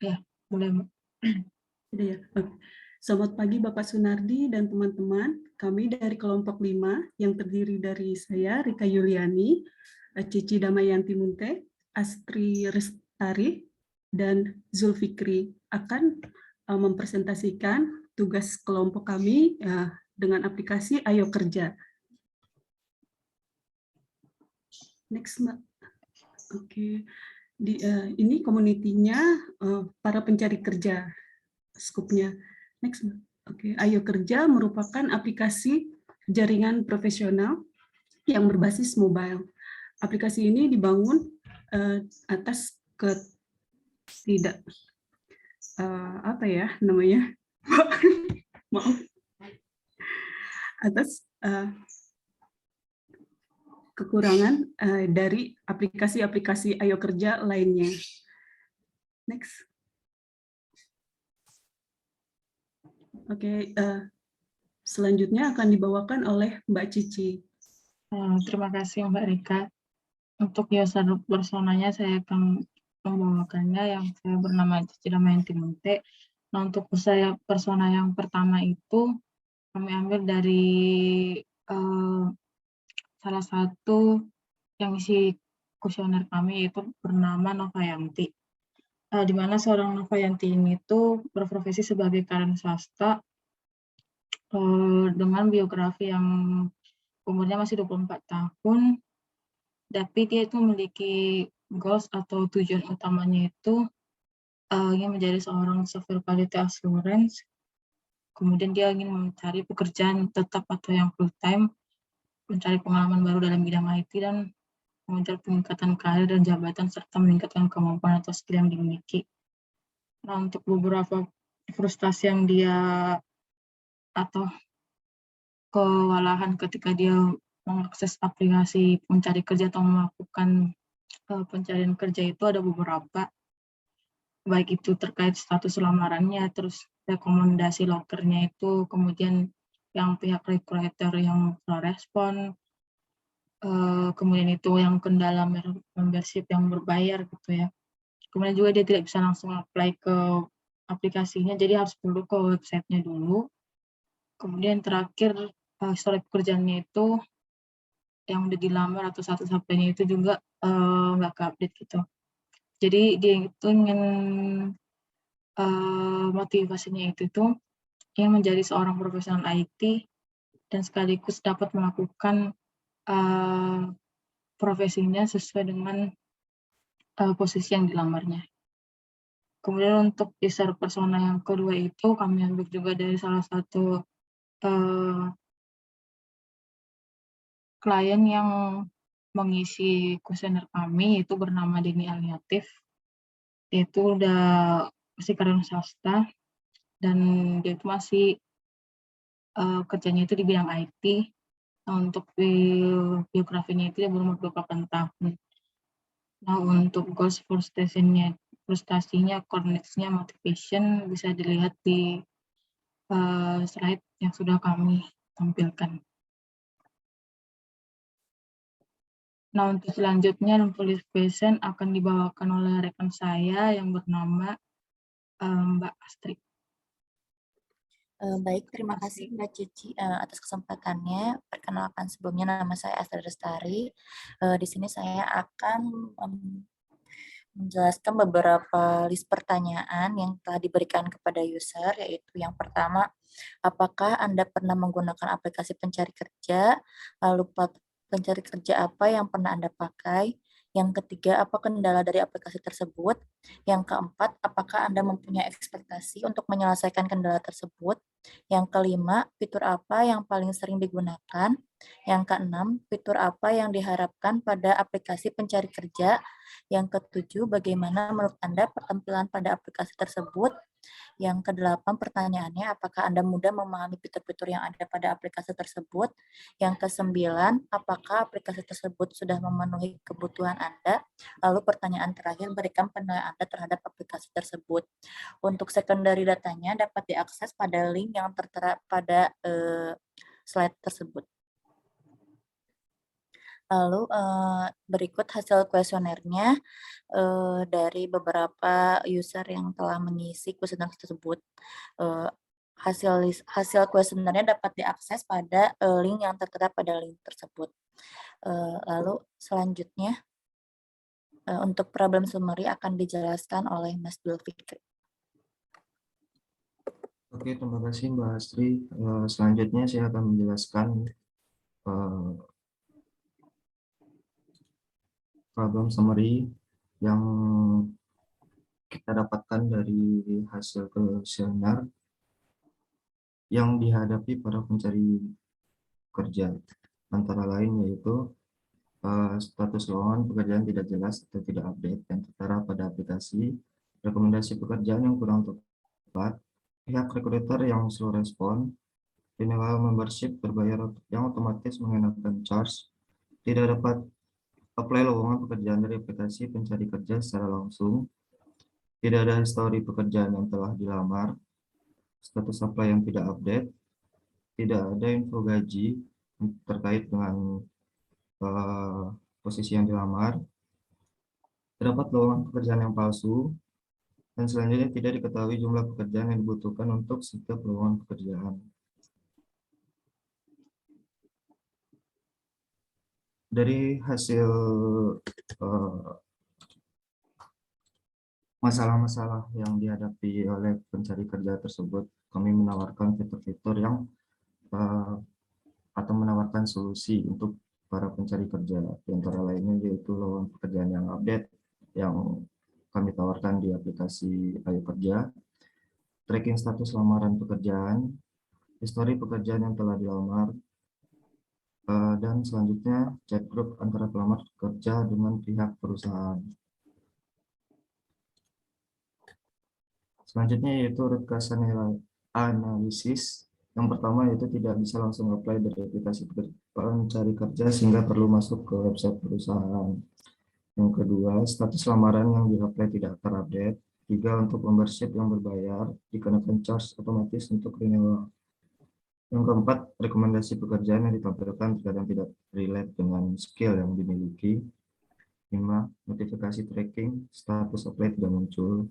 Ya, boleh, Mbak. Sudah ya. Oke. Selamat pagi Bapak Sunardi dan teman-teman. Kami dari kelompok 5 yang terdiri dari saya, Rika Yuliani, Cici Damayanti Munte, Astri Restari, dan Zulfikri akan mempresentasikan tugas kelompok kami dengan aplikasi Ayo Kerja. Next, Mbak. Oke. Ini komunitinya para pencari kerja. Skupnya. Next. Oke, Ayo Kerja merupakan aplikasi jaringan profesional yang berbasis mobile. Aplikasi ini dibangun atas tidak apa ya namanya? Maaf. Atas kekurangan dari aplikasi-aplikasi Ayo Kerja lainnya. Next. Oke, selanjutnya akan dibawakan oleh Mbak Cici. Terima kasih Mbak Rika. Untuk user personanya saya akan membawakannya, yang saya bernama Cici Damayanti Munte. Nah, untuk saya persona yang pertama itu kami ambil dari salah satu yang isi kuesioner kami, yaitu bernama Novayanti. Di mana seorang Novayanti ini tuh berprofesi sebagai karyawan swasta dengan biografi yang umurnya masih 24 tahun, tapi dia itu memiliki goals atau tujuan utamanya itu ingin menjadi seorang software quality assurance. Kemudian dia ingin mencari pekerjaan tetap atau yang full time, mencari pengalaman baru dalam bidang IT, dan mengejar peningkatan karir dan jabatan, serta meningkatkan kemampuan atau skill yang dimiliki. Nah, untuk beberapa frustasi yang dia atau kewalahan ketika dia mengakses aplikasi mencari kerja atau melakukan pencarian kerja itu ada beberapa, baik itu terkait status lamarannya, terus rekomendasi lokernya itu, kemudian yang pihak recruiter yang salah respon, kemudian itu yang kendala membership yang berbayar gitu ya. Kemudian juga dia tidak bisa langsung apply ke aplikasinya, jadi harus dulu ke websitenya dulu. Kemudian terakhir histori pekerjaannya itu yang udah dilamar atau status HP-nya itu juga nggak ke-update gitu. Jadi dia itu ingin motivasinya itu tuh ingin menjadi seorang profesional IT dan sekaligus dapat melakukan profesinya sesuai dengan posisi yang dilamarnya. Kemudian untuk user persona yang kedua itu kami ambil juga dari salah satu klien yang mengisi kuesioner kami, yaitu bernama Denny Aliatif. Dia itu udah masih karyawan swasta dan dia itu masih kerjanya itu di bidang IT. Nah, untuk biografinya itu dia berumur 28 tahun. Nah, untuk goals frustasinya, core needs-nya, motivation bisa dilihat di slide yang sudah kami tampilkan. Nah, untuk selanjutnya notification akan dibawakan oleh rekan saya yang bernama Mbak Astri. Baik, terima kasih Mbak Cici atas kesempatannya. Perkenalkan sebelumnya, nama saya Astri Restari. Di sini saya akan menjelaskan beberapa list pertanyaan yang telah diberikan kepada user, yaitu yang pertama, apakah Anda pernah menggunakan aplikasi pencari kerja? Lalu pencari kerja apa yang pernah Anda pakai? Yang ketiga, apa kendala dari aplikasi tersebut? Yang keempat, apakah Anda mempunyai ekspektasi untuk menyelesaikan kendala tersebut? Yang kelima, fitur apa yang paling sering digunakan? Yang keenam, fitur apa yang diharapkan pada aplikasi pencari kerja? Yang ketujuh, bagaimana menurut Anda pertampilan pada aplikasi tersebut? Yang kedelapan, pertanyaannya, apakah Anda mudah memahami fitur-fitur yang ada pada aplikasi tersebut? Yang kesembilan, apakah aplikasi tersebut sudah memenuhi kebutuhan Anda? Lalu pertanyaan terakhir, berikan penilaian Anda terhadap aplikasi tersebut. Untuk secondary datanya dapat diakses pada link yang tertera pada slide tersebut. Lalu berikut hasil kuesionernya dari beberapa user yang telah mengisi kuesioner tersebut. Eh, hasil kuesionernya dapat diakses pada link yang tertera pada link tersebut. Lalu selanjutnya untuk problem summary akan dijelaskan oleh Mas Dul Fikri. Oke, terima kasih Mbak Astri. Selanjutnya saya akan menjelaskan problem summary yang kita dapatkan dari hasil kuesioner yang dihadapi para pencari kerja, antara lain yaitu status lowongan pekerjaan tidak jelas atau tidak update yang tertera pada aplikasi, rekomendasi pekerjaan yang kurang tepat, pihak rekruter yang slow respon, renewal membership berbayar yang otomatis mengenakan charge, tidak dapat apply lowongan pekerjaan dari aplikasi pencari kerja secara langsung, tidak ada histori pekerjaan yang telah dilamar, status apply yang tidak update, tidak ada info gaji terkait dengan posisi yang dilamar, terdapat lowongan pekerjaan yang palsu, dan selanjutnya tidak diketahui jumlah pekerjaan yang dibutuhkan untuk setiap lowongan pekerjaan. Dari hasil masalah-masalah yang dihadapi oleh pencari kerja tersebut, kami menawarkan fitur-fitur yang atau menawarkan solusi untuk para pencari kerja, di antara lainnya yaitu lowongan pekerjaan yang update yang kami tawarkan di aplikasi Ayo Kerja, tracking status lamaran pekerjaan, histori pekerjaan yang telah dilamar, dan selanjutnya chat group antara pelamar kerja dengan pihak perusahaan. Selanjutnya yaitu root cause analisis. Yang pertama yaitu tidak bisa langsung apply dari aplikasi pencari kerja sehingga perlu masuk ke website perusahaan. Yang kedua, status lamaran yang di-apply tidak terupdate. Tiga, untuk membership yang berbayar dikenakan charge otomatis untuk renewal. Yang keempat, rekomendasi pekerjaan yang ditampilkan terkadang tidak relate dengan skill yang dimiliki. 5, notifikasi tracking, status apply tidak muncul.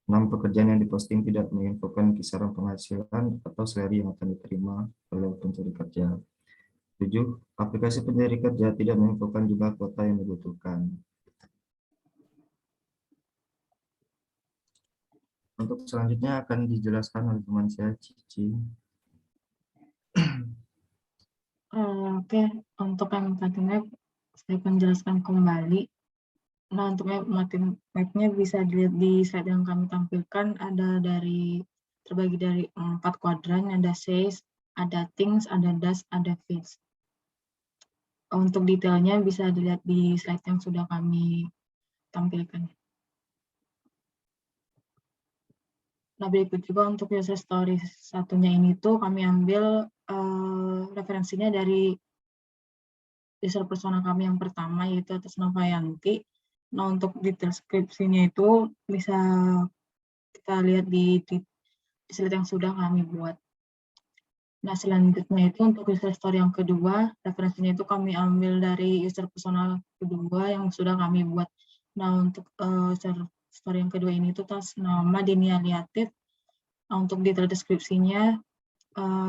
6, pekerjaan yang diposting tidak menginfokan kisaran penghasilan atau salary yang akan diterima oleh pencari kerja. 7, aplikasi pencari kerja tidak menginfokan jumlah kuota yang dibutuhkan. Untuk selanjutnya akan dijelaskan oleh teman saya, Cici. Oke, untuk yang map saya akan jelaskan kembali. Nah, untuk mapnya bisa dilihat di slide yang kami tampilkan, ada terbagi dari 4 kuadran, ada says, ada things, ada does, ada feels. Untuk detailnya bisa dilihat di slide yang sudah kami tampilkan. Nah, berikut juga untuk user story satunya ini tuh kami ambil referensinya dari user persona kami yang pertama, yaitu atas nama Yanti. Nah, untuk detail deskripsinya itu bisa kita lihat di slide yang sudah kami buat. Nah, selanjutnya itu untuk user story yang kedua, referensinya itu kami ambil dari user persona kedua yang sudah kami buat. Nah, untuk user story yang kedua ini itu atas nama Denia Liatif. Nah, untuk detail deskripsinya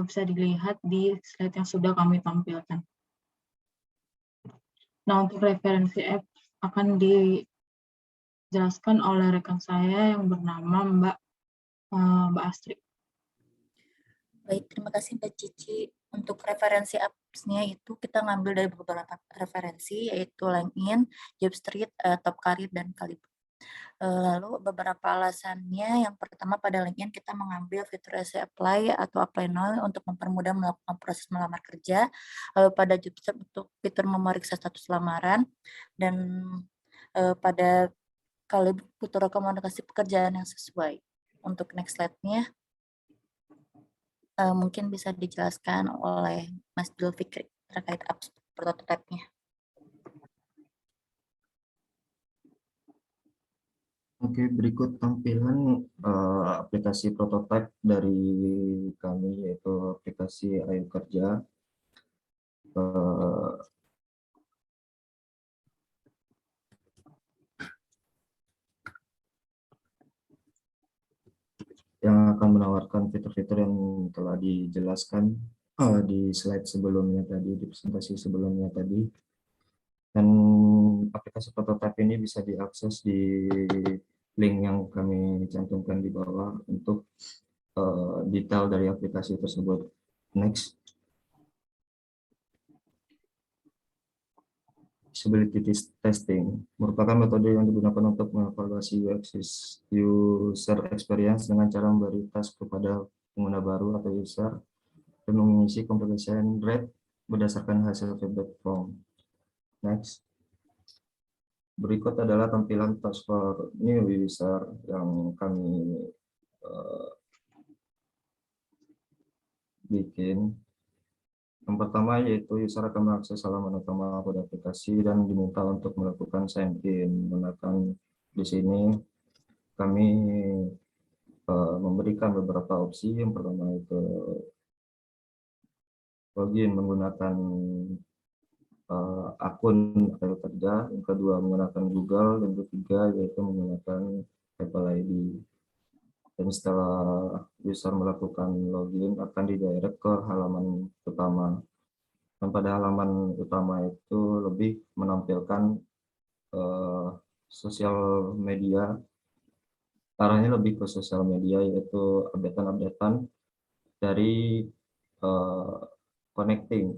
bisa dilihat di slide yang sudah kami tampilkan. Nah, untuk referensi app akan dijelaskan oleh rekan saya yang bernama Mbak Astri. Baik, terima kasih Mbak Cici. Untuk referensi apps-nya itu kita ngambil dari beberapa referensi, yaitu LinkedIn, Jobstreet, Top Career, dan Kalibu. Lalu beberapa alasannya, yang pertama pada LinkedIn kita mengambil fitur essay apply atau apply now untuk mempermudah melakukan proses melamar kerja. Lalu pada Jobstreet untuk fitur memeriksa status lamaran, dan pada Kalibu fitur rekomendasi pekerjaan yang sesuai. Untuk next slide-nya, mungkin bisa dijelaskan oleh Mas Dul Fikri terkait apps prototipe-nya. Oke, berikut tampilan aplikasi prototipe dari kami, yaitu aplikasi Ayo Kerja. akan menawarkan fitur-fitur yang telah dijelaskan di slide sebelumnya tadi, di presentasi sebelumnya tadi. Dan aplikasi prototipe ini bisa diakses di link yang kami cantumkan di bawah untuk detail dari aplikasi tersebut. Next. Usability testing merupakan metode yang digunakan untuk mengevaluasi user experience dengan cara memberi task kepada pengguna baru atau user dan mengisi completion rate berdasarkan hasil feedback form. Next. Berikut adalah tampilan task for new user yang kami bikin. Yang pertama yaitu user akan mengakses halaman utama pada aplikasi dan diminta untuk melakukan sign in. Menggunakan di sini kami memberikan beberapa opsi. Yang pertama itu login menggunakan akun Apple Kerja, yang kedua menggunakan Google, dan ketiga yaitu menggunakan Apple ID. Dan setelah user melakukan login akan didirect ke halaman utama. Dan pada halaman utama itu lebih menampilkan sosial media, arahnya lebih ke sosial media, yaitu updatean-updatean dari connecting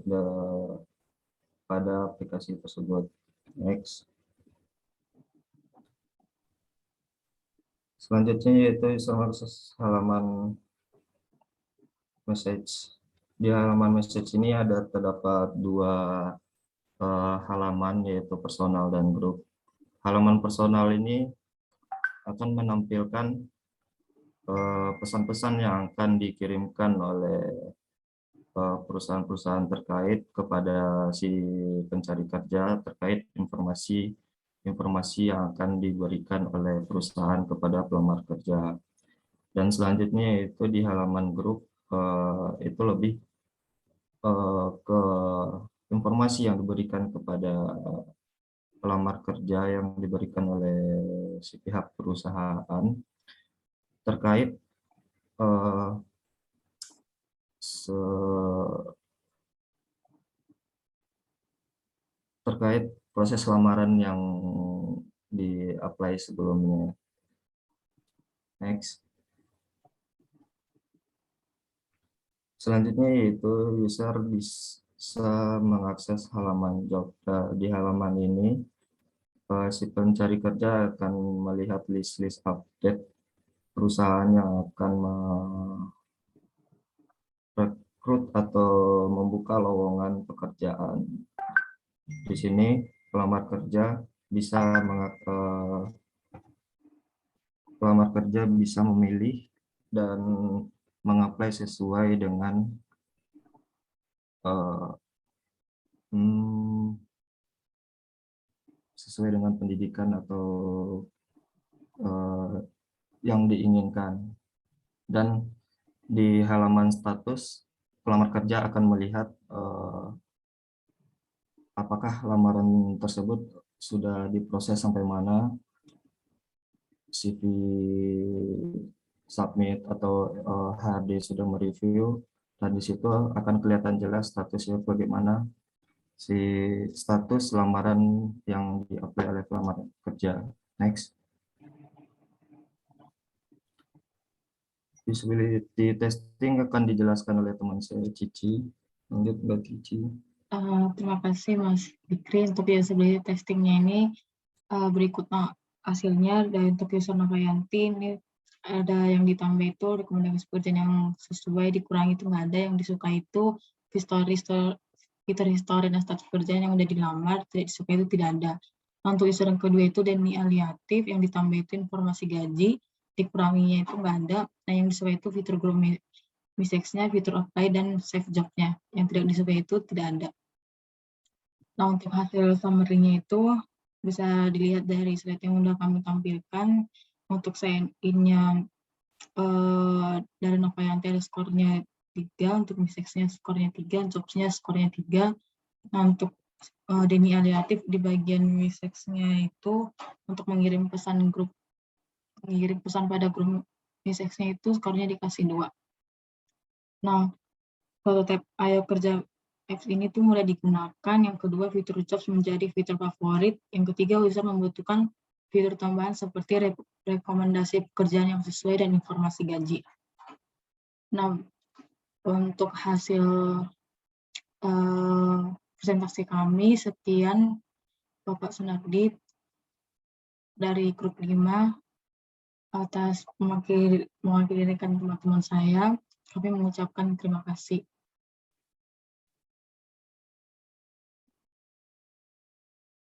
pada aplikasi tersebut. Next. Selanjutnya yaitu user mengakses halaman message. Di halaman message ini terdapat dua halaman, yaitu personal dan grup. Halaman personal ini akan menampilkan pesan-pesan yang akan dikirimkan oleh perusahaan-perusahaan terkait kepada si pencari kerja terkait informasi yang akan diberikan oleh perusahaan kepada pelamar kerja. Dan selanjutnya itu di halaman grup itu lebih ke informasi yang diberikan kepada pelamar kerja yang diberikan oleh si pihak perusahaan terkait proses lamaran yang di-apply sebelumnya. Next. Selanjutnya yaitu user bisa mengakses halaman job. Di halaman ini si pencari kerja akan melihat list-list update perusahaan yang akan merekrut atau membuka lowongan pekerjaan. Di sini pelamar kerja bisa memilih dan mengapply sesuai dengan pendidikan atau yang diinginkan. Dan di halaman status, pelamar kerja akan melihat apakah lamaran tersebut sudah diproses sampai mana, CV submit atau HRD sudah mereview, dan di situ akan kelihatan jelas statusnya bagaimana si status lamaran yang di-apply oleh pelamar kerja. Next. Usability testing akan dijelaskan oleh teman saya Cici. Lanjut Mbak Cici. Terima kasih Mas Fikri. Untuk usability testingnya ini berikut hasilnya. Dari untuk user Novayanti ini ada yang ditambah itu rekomendasi pekerjaan yang sesuai, dikurangi itu nggak ada, yang disukai itu fitur history dan status pekerjaan yang udah dilamar, tidak disukai itu tidak ada. Nah, untuk user yang kedua itu Deni Aliatif, yang ditambah itu informasi gaji, dikuranginya itu nggak ada. Nah, yang disukai itu fitur grow message-nya, fitur apply, dan save job-nya. Yang tidak disukai itu tidak ada. Nah, untuk hasil summary-nya itu bisa dilihat dari slide yang udah kami tampilkan. Untuk sign in-nya dari Novayanti ada skornya 3, untuk message-nya skornya 3, jobs-nya skornya 3. Nah, untuk Deni Aliatif di bagian message-nya itu untuk mengirim pesan pada grup X-nya itu skornya dikasih 2. Nah, prototipe Ayo Kerja apps ini tuh mulai digunakan. Yang kedua, fitur jobs menjadi fitur favorit. Yang ketiga, user membutuhkan fitur tambahan seperti rekomendasi pekerjaan yang sesuai dan informasi gaji. Nah, untuk hasil presentasi kami, sekian Bapak Sunardi dari grup 5 atas mewakili teman-teman saya. Kami mengucapkan terima kasih.